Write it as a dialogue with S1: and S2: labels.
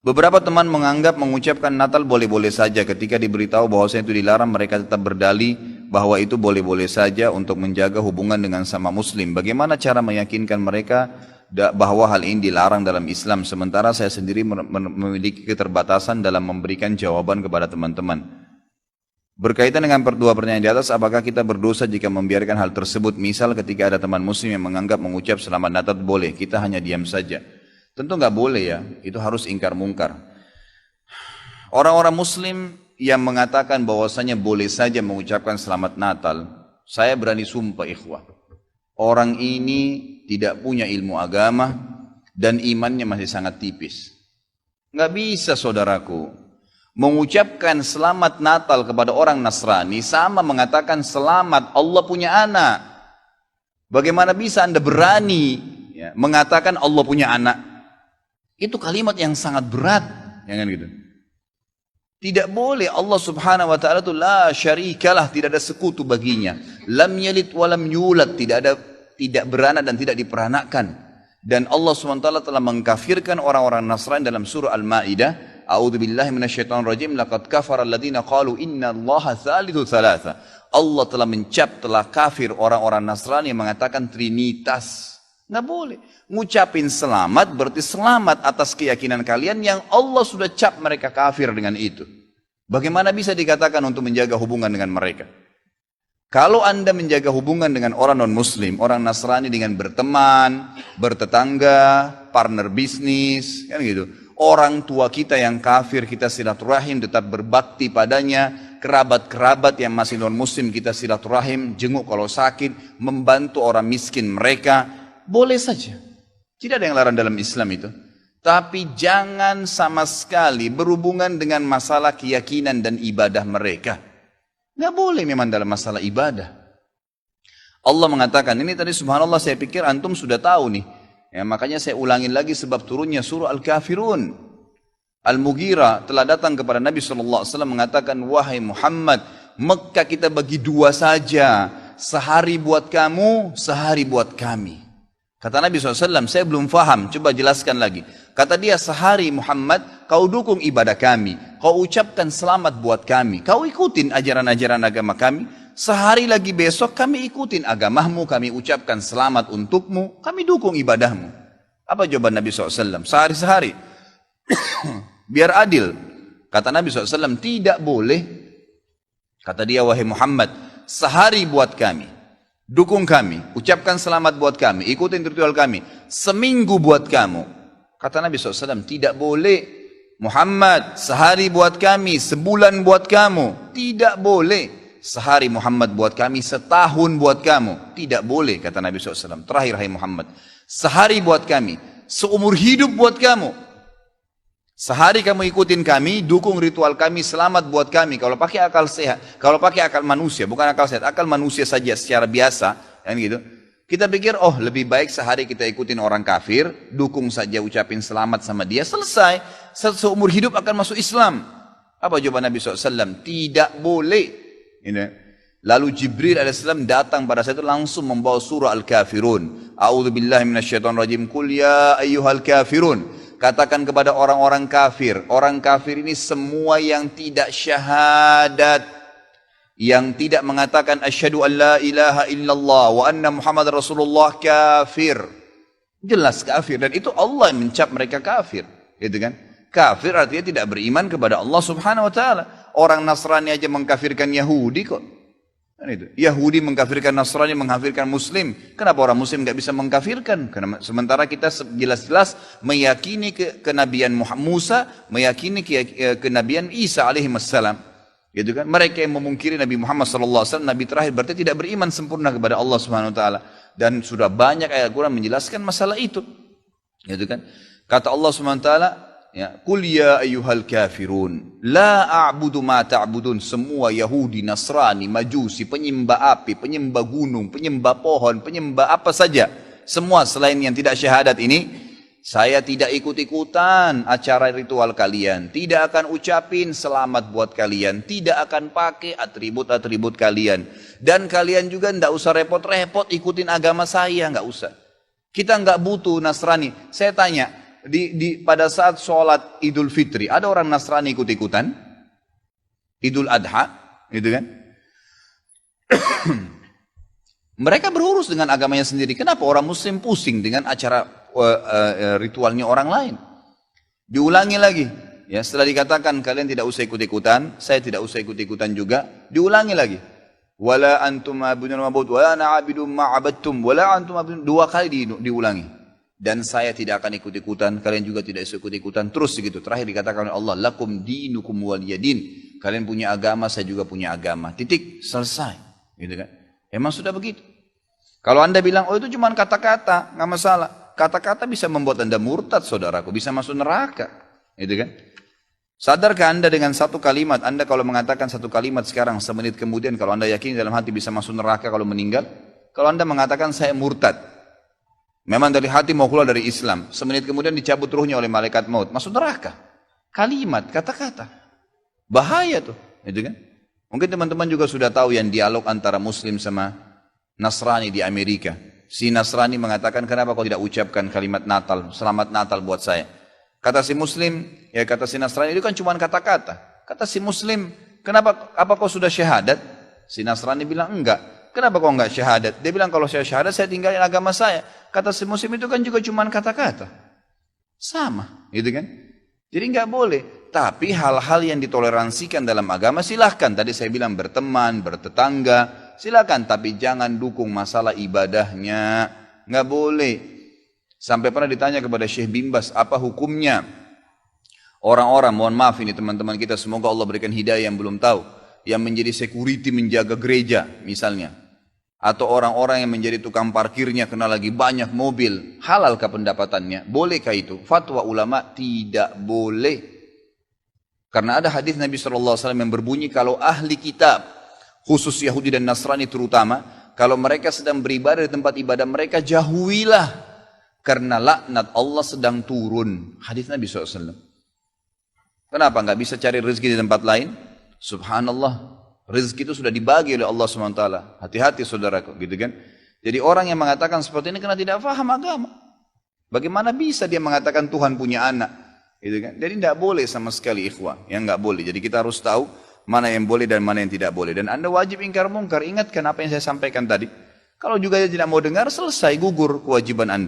S1: Beberapa teman menganggap mengucapkan Natal boleh-boleh saja. Ketika diberitahu bahwasanya itu dilarang, mereka tetap berdalih bahwa itu boleh-boleh saja untuk menjaga hubungan dengan sama muslim. Bagaimana cara meyakinkan mereka bahwa hal ini dilarang dalam Islam, sementara saya sendiri memiliki keterbatasan dalam memberikan jawaban kepada teman-teman. Berkaitan dengan dua pertanyaan di atas, apakah kita berdosa jika membiarkan hal tersebut? Misal ketika ada teman muslim yang menganggap mengucap selamat Natal boleh, kita hanya diam saja. Tentu nggak boleh ya, itu harus ingkar mungkar. Orang-orang muslim yang mengatakan bahwasanya boleh saja mengucapkan selamat Natal, saya berani sumpah ikhwah, orang ini tidak punya ilmu agama dan imannya masih sangat tipis. Nggak bisa saudaraku, mengucapkan selamat Natal kepada orang Nasrani sama mengatakan selamat Allah punya anak. Bagaimana bisa Anda berani ya, mengatakan Allah punya anak? Itu kalimat yang sangat berat, jangan gitu. Tidak boleh. Allah subhanahu wa ta'ala itu la syarikalah, tidak ada sekutu baginya. Lam yalid walam yulad, tidak beranak dan tidak diperanakkan. Dan Allah subhanahu wa ta'ala telah mengkafirkan orang-orang Nasrani dalam surah Al-Ma'idah. A'udzubillahi minasyaitonirrajim, laqad kafara alladziina qalu innallaha tsalitsu tsalatsa. Allah telah telah kafir orang-orang Nasrani yang mengatakan trinitas. Nggak boleh. Ngucapin selamat berarti selamat atas keyakinan kalian yang Allah sudah cap mereka kafir dengan itu. Bagaimana bisa dikatakan untuk menjaga hubungan dengan mereka? Kalau Anda menjaga hubungan dengan orang non-muslim, orang Nasrani dengan berteman, bertetangga, partner bisnis, kan gitu. Orang tua kita yang kafir kita silaturahim, tetap berbakti padanya. Kerabat-kerabat yang masih non-muslim kita silaturahim, jenguk kalau sakit, membantu orang miskin mereka. Boleh saja. Tidak ada yang larang dalam Islam itu. Tapi jangan sama sekali berhubungan dengan masalah keyakinan dan ibadah mereka. Nggak boleh memang dalam masalah ibadah. Allah mengatakan, ini tadi subhanallah saya pikir antum sudah tahu nih. Ya, makanya saya ulangin lagi sebab turunnya surah Al-Kafirun. Al-Mughirah telah datang kepada Nabi SAW mengatakan, wahai Muhammad, Mekah kita bagi dua saja. Sehari buat kamu, sehari buat kami. Kata Nabi SAW, saya belum faham, coba jelaskan lagi. Kata dia, sehari Muhammad, kau dukung ibadah kami. Kau ucapkan selamat buat kami. Kau ikutin ajaran-ajaran agama kami. Sehari lagi besok kami ikutin agamamu, kami ucapkan selamat untukmu. Kami dukung ibadahmu. Apa jawaban Nabi SAW? Sehari-sehari. Biar adil. Kata Nabi SAW, tidak boleh. Kata dia, wahai Muhammad, sehari buat kami. Dukung kami, ucapkan selamat buat kami, ikutin ritual kami. Seminggu buat kamu. Kata Nabi SAW, tidak boleh. Muhammad, sehari buat kami, sebulan buat kamu. Tidak boleh. Sehari Muhammad buat kami, setahun buat kamu. Tidak boleh, kata Nabi SAW. Terakhir, hai Muhammad, sehari buat kami, seumur hidup buat kamu. Sehari kamu ikutin kami, dukung ritual kami, selamat buat kami. Kalau pakai akal sehat, kalau pakai akal manusia, bukan akal sehat, akal manusia saja secara biasa, kan gitu. Kita pikir, oh lebih baik sehari kita ikutin orang kafir, dukung saja, ucapin selamat sama dia, selesai. Seumur hidup akan masuk Islam. Apa jawaban Nabi SAW? Tidak boleh. Lalu Jibril AS datang pada saat itu langsung membawa surah Al-Kafirun. A'udzubillahi minasyaitonirrajim. Qul ya ayyuhal kafirun. Katakan kepada orang-orang kafir. Orang kafir ini semua yang tidak syahadat. Yang tidak mengatakan asyhadu an la ilaha illallah wa anna Muhammad Rasulullah kafir. Jelas kafir. Dan itu Allah yang mencap mereka kafir. Gitu kan? Kafir artinya tidak beriman kepada Allah subhanahu wa ta'ala. Orang Nasrani aja mengkafirkan Yahudi kok. Kan itu. Yahudi mengkafirkan Nasrani, mengkafirkan Muslim. Kenapa orang Muslim nggak bisa mengkafirkan? Karena sementara kita jelas-jelas meyakini kenabian Musa, meyakini kenabian Isa alaihissalam. Gitu kan? Mereka yang memungkiri Nabi Muhammad SAW, Nabi terakhir, berarti tidak beriman sempurna kepada Allah Subhanahu Wa Taala. Dan sudah banyak ayat Quran menjelaskan masalah itu. Gitu kan? Kata Allah Subhanahu Wa Taala, ya, Qul ya ayyuhal kafirun la a'budu ma ta'budun. Semua Yahudi, Nasrani, Majusi, penyembah api, penyembah gunung, penyembah pohon, penyembah apa saja, semua selain yang tidak syahadat ini, saya tidak ikut-ikutan acara ritual kalian, tidak akan ucapin selamat buat kalian, tidak akan pakai atribut-atribut kalian, dan kalian juga tidak usah repot-repot ikutin agama saya, nggak usah. Kita nggak butuh Nasrani. Saya tanya, pada saat sholat Idul Fitri, ada orang Nasrani ikut-ikutan, Idul Adha, gitu kan? Mereka berurus dengan agamanya sendiri. Kenapa orang Muslim pusing dengan acara ritualnya orang lain? Diulangi lagi. Ya, setelah dikatakan kalian tidak usah ikut-ikutan, saya tidak usah ikut-ikutan juga, diulangi lagi. Wala antum ma'budun ma'bud, wala na'abidum ma'abadtum, wala antum ma'budun. 2 kali diulangi. Dan saya tidak akan ikut-ikutan, kalian juga tidak usah ikut-ikutan. Terus begitu. Terakhir dikatakan oleh Allah, lakum dinukum waliyadin. Kalian punya agama, saya juga punya agama. Titik, selesai. Gitu kan? Emang sudah begitu. Kalau anda bilang, oh itu cuma kata-kata, nggak masalah. Kata-kata bisa membuat anda murtad, saudaraku, bisa masuk neraka. Gitu kan? Sadarkah anda dengan satu kalimat, anda kalau mengatakan satu kalimat sekarang, semenit kemudian kalau anda yakin dalam hati bisa masuk neraka kalau meninggal, kalau anda mengatakan saya murtad, memang dari hati mau keluar dari Islam, semenit kemudian dicabut ruhnya oleh malaikat maut, masuk neraka. Kalimat, kata-kata. Bahaya tuh, gitu kan? Mungkin teman-teman juga sudah tahu yang dialog antara Muslim sama Nasrani di Amerika. Si Nasrani mengatakan, kenapa kau tidak ucapkan kalimat Natal, selamat Natal buat saya? Kata si Muslim, ya kata si Nasrani, itu kan cuma kata-kata. Kata si Muslim, kenapa, apa kau sudah syahadat? Si Nasrani bilang, enggak. Kenapa kau enggak syahadat? Dia bilang, kalau saya syahadat, saya tinggalin agama saya. Kata si Muslim, itu kan juga cuma kata-kata. Sama, gitu kan? Jadi enggak boleh. Tapi hal-hal yang ditoleransikan dalam agama, silahkan. Tadi saya bilang berteman, bertetangga, silahkan. Tapi jangan dukung masalah ibadahnya. Enggak boleh. Sampai pernah ditanya kepada Syekh Bimbas, apa hukumnya orang-orang, mohon maaf ini teman-teman kita, semoga Allah berikan hidayah yang belum tahu, yang menjadi security menjaga gereja misalnya, atau orang-orang yang menjadi tukang parkirnya kena lagi banyak mobil, halalkah pendapatannya? Bolehkah itu? Fatwa ulama tidak boleh. Karena ada hadis Nabi SAW yang berbunyi, kalau ahli kitab, khusus Yahudi dan Nasrani terutama, kalau mereka sedang beribadah di tempat ibadah mereka, jauhilah. Karena laknat Allah sedang turun. Hadis Nabi SAW. Kenapa nggak bisa cari rezeki di tempat lain? Subhanallah. Rezeki itu sudah dibagi oleh Allah SWT. Hati-hati saudaraku, gitu kan? Jadi orang yang mengatakan seperti ini karena tidak paham agama. Bagaimana bisa dia mengatakan Tuhan punya anak? Gitu kan? Jadi tidak boleh sama sekali ikhwah. Yang nggak boleh. Jadi kita harus tahu mana yang boleh dan mana yang tidak boleh. Dan anda wajib ingkar mungkar. Ingatkan apa yang saya sampaikan tadi. Kalau juga dia tidak mau dengar, selesai, gugur kewajiban anda.